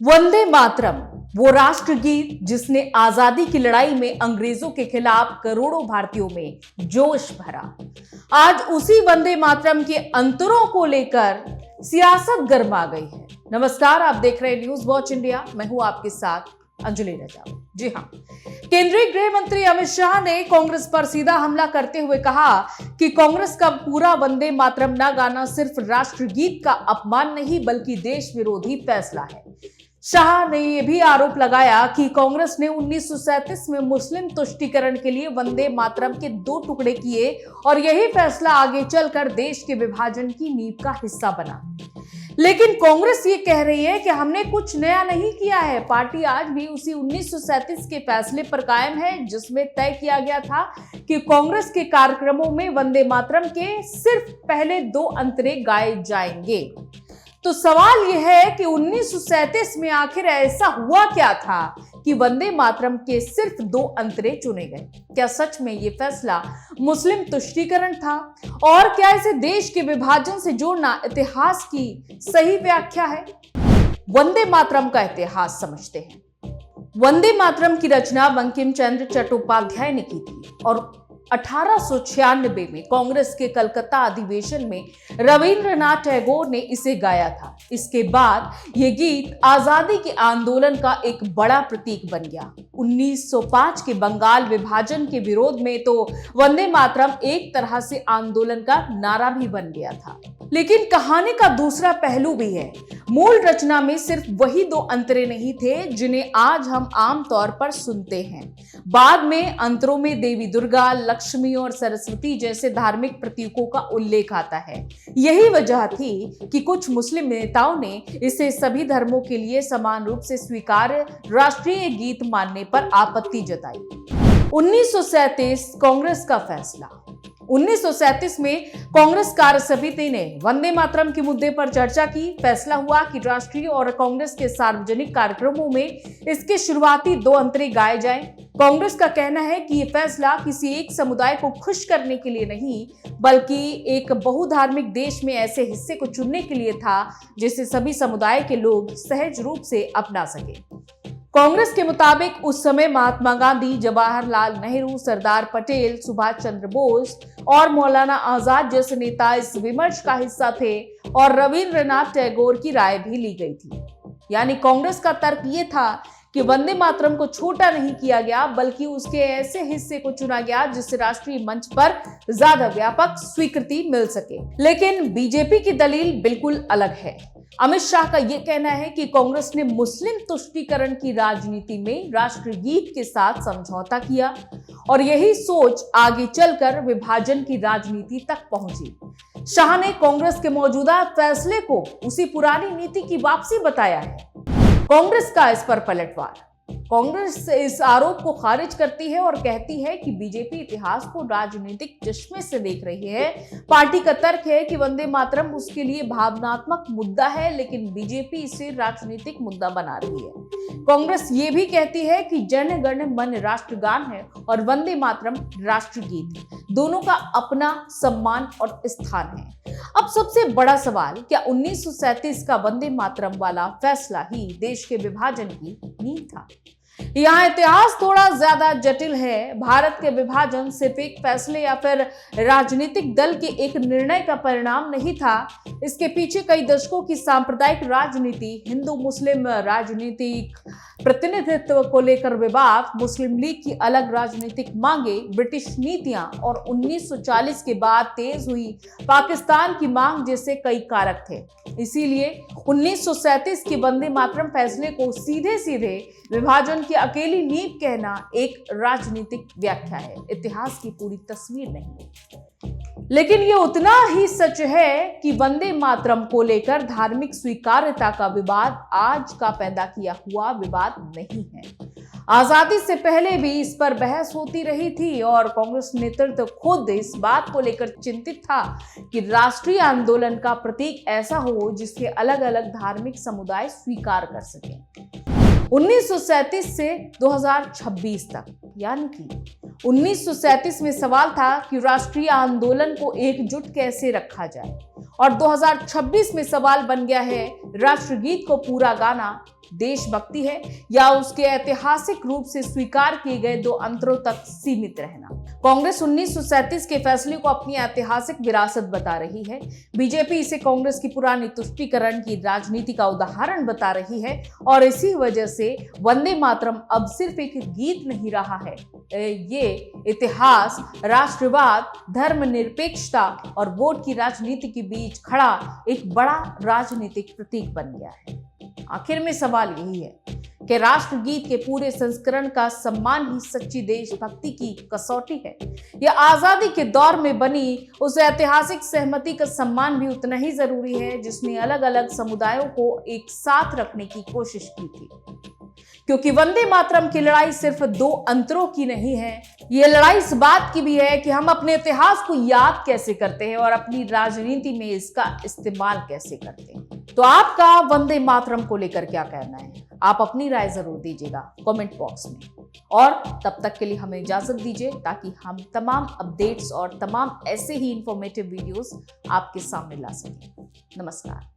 वंदे मातरम, वो राष्ट्रगीत जिसने आजादी की लड़ाई में अंग्रेजों के खिलाफ करोड़ों भारतीयों में जोश भरा। आज उसी वंदे मातरम के अंतरों को लेकर सियासत गर्मा गई है। नमस्कार, आप देख रहे हैं न्यूज वॉच इंडिया। मैं हूं आपके साथ अंजलि रजाऊ। जी हां, केंद्रीय गृह मंत्री अमित शाह ने कांग्रेस पर सीधा हमला करते हुए कहा कि कांग्रेस का पूरा वंदे मातरम ना गाना सिर्फ राष्ट्रगीत का अपमान नहीं बल्कि देश विरोधी फैसला है। शाह ने यह भी आरोप लगाया कि कांग्रेस ने 1937 में मुस्लिम तुष्टीकरण के लिए वंदे मातरम के 2 टुकड़े किए और यही फैसला आगे चलकर देश के विभाजन की नींव का हिस्सा बना। लेकिन कांग्रेस ये कह रही है कि हमने कुछ नया नहीं किया है। पार्टी आज भी उसी 1937 के फैसले पर कायम है जिसमें तय किया गया था कि कांग्रेस के कार्यक्रमों में वंदे मातरम के सिर्फ पहले 2 अंतरे गाए जाएंगे। तो सवाल यह है कि 1937 में आखिर ऐसा हुआ क्या था कि वंदे मातरम के सिर्फ 2 अंतरे चुने गए? क्या सच में यह फैसला मुस्लिम तुष्टीकरण था? और क्या इसे देश के विभाजन से जोड़ना इतिहास की सही व्याख्या है? वंदे मातरम का इतिहास समझते हैं। वंदे मातरम की रचना बंकिम चंद्र चट्टोपाध्याय ने की थी और 1896 में कांग्रेस के कलकत्ता अधिवेशन में रविंद्रनाथ टैगोर ने इसे गाया था। इसके बाद यह गीत आजादी के आंदोलन का एक बड़ा प्रतीक बन गया। 1905 के बंगाल विभाजन के विरोध में तो वंदे मातरम एक तरह से आंदोलन का नारा भी बन गया था। लेकिन कहानी का दूसरा पहलू भी है। मूल रचना में सिर्फ वही 2 अंतरे नहीं थे जिन्हें आज हम आम तौर पर सुनते हैं। बाद में अंतरों में देवी दुर्गा, लक्ष्मी और सरस्वती जैसे धार्मिक प्रतीकों का उल्लेख आता है। यही वजह थी कि कुछ मुस्लिम नेताओं ने इसे सभी धर्मों के लिए समान रूप से स्वीकार्य राष्ट्रीय गीत मानने पर आपत्ति जताई। 1937 कांग्रेस का फैसला। 1937 में कांग्रेस कार्य समिति ने वंदे मातरम के मुद्दे पर चर्चा की। फैसला हुआ कि राष्ट्रीय और कांग्रेस के सार्वजनिक कार्यक्रमों में इसके शुरुआती 2 अंतरे गाए जाएं। कांग्रेस का कहना है कि यह फैसला किसी एक समुदाय को खुश करने के लिए नहीं बल्कि एक बहुधार्मिक देश में ऐसे हिस्से को चुनने के लिए था जिसे सभी समुदाय के लोग सहज रूप से अपना सके। कांग्रेस के मुताबिक उस समय महात्मा गांधी, जवाहरलाल नेहरू, सरदार पटेल, सुभाष चंद्र बोस और मौलाना आजाद जैसे नेता इस विमर्श का हिस्सा थे और रविंद्रनाथ टैगोर की राय भी ली गई थी। यानी कांग्रेस का तर्क ये था कि वंदे मातरम को छोटा नहीं किया गया बल्कि उसके ऐसे हिस्से को चुना गया जिससे राष्ट्रीय मंच पर ज्यादा व्यापक स्वीकृति मिल सके। लेकिन बीजेपी की दलील बिल्कुल अलग है। अमित शाह का यह कहना है कि कांग्रेस ने मुस्लिम तुष्टीकरण की राजनीति में राष्ट्रगीत के साथ समझौता किया और यही सोच आगे चलकर विभाजन की राजनीति तक पहुंची। शाह ने कांग्रेस के मौजूदा फैसले को उसी पुरानी नीति की वापसी बताया है। कांग्रेस का इस पर पलटवार। कांग्रेस इस आरोप को खारिज करती है और कहती है कि बीजेपी इतिहास को राजनीतिक चश्मे से देख रही है। पार्टी का तर्क है कि वंदे मातरम उसके लिए भावनात्मक मुद्दा है लेकिन बीजेपी इसे राजनीतिक मुद्दा बना रही है। कांग्रेस ये भी कहती है कि जन गण मन राष्ट्रगान है और वंदे मातरम राष्ट्रगीत है। दोनों का अपना सम्मान और स्थान है। अब सबसे बड़ा सवाल, क्या 1937 का वंदे मातरम वाला फैसला ही देश के विभाजन की नींव था? यहाँ इतिहास थोड़ा ज्यादा जटिल है। भारत के विभाजन सिर्फ एक फैसले या फिर राजनीतिक दल के एक निर्णय का परिणाम नहीं था। इसके पीछे कई दशकों की सांप्रदायिक राजनीति, हिंदू मुस्लिम राजनीतिक प्रतिनिधित्व को लेकर विवाद, मुस्लिम लीग की अलग राजनीतिक मांगे, ब्रिटिश नीतियां और 1940 के बाद तेज हुई पाकिस्तान की मांग जैसे कई कारक थे। इसीलिए 1937 के वंदे मातरम फैसले को सीधे सीधे विभाजन की अकेली नींव कहना एक राजनीतिक व्याख्या है, इतिहास की पूरी तस्वीर नहीं। लेकिन ये उतना ही सच है कि वंदे मातरम को लेकर धार्मिक स्वीकार्यता का विवाद आज का पैदा किया हुआ विवाद नहीं है। आजादी से पहले भी इस पर बहस होती रही थी और कांग्रेस नेतृत्व खुद इस बात को लेकर चिंतित था कि राष्ट्रीय आंदोलन का प्रतीक ऐसा हो जिसके अलग अलग धार्मिक समुदाय स्वीकार कर सकें। 1937 से 2026 तक, यानी कि 1937 में सवाल था कि राष्ट्रीय आंदोलन को एकजुट कैसे रखा जाए और 2026 में सवाल बन गया है राष्ट्रगीत को पूरा गाना देशभक्ति है या उसके ऐतिहासिक रूप से स्वीकार किए गए दो अंतरों तक सीमित रहना। कांग्रेस 1937 के फैसले को अपनी ऐतिहासिक विरासत बता रही है। बीजेपी इसे कांग्रेस की पुरानी तुष्टीकरण की राजनीति का उदाहरण बता रही है और इसी वजह से वंदे मातरम अब सिर्फ एक गीत नहीं रहा है, ये इतिहास, राष्ट्रवाद, धर्मनिरपेक्षता और वोट की राजनीति के बीच खड़ा एक बड़ा राजनीतिक प्रतीक बन गया है। आखिर में सवाल यही है कि राष्ट्रगीत के पूरे संस्करण का सम्मान ही सच्ची देशभक्ति की कसौटी है। यह आजादी के दौर में बनी उस ऐतिहासिक सहमति का सम्मान भी उतना ही जरूरी है जिसने अलग अलग समुदायों को एक साथ रखने की कोशिश की थी। क्योंकि वंदे मातरम की लड़ाई सिर्फ दो अंतरों की नहीं है, ये लड़ाई इस बात की भी है कि हम अपने इतिहास को याद कैसे करते हैं और अपनी राजनीति में इसका इस्तेमाल कैसे करते हैं। तो आपका वंदे मातरम को लेकर क्या कहना है? आप अपनी राय जरूर दीजिएगा कमेंट बॉक्स में। और तब तक के लिए हमें इजाजत दीजिए ताकि हम तमाम अपडेट्स और तमाम ऐसे ही इंफॉर्मेटिव वीडियोस आपके सामने ला सकें। नमस्कार।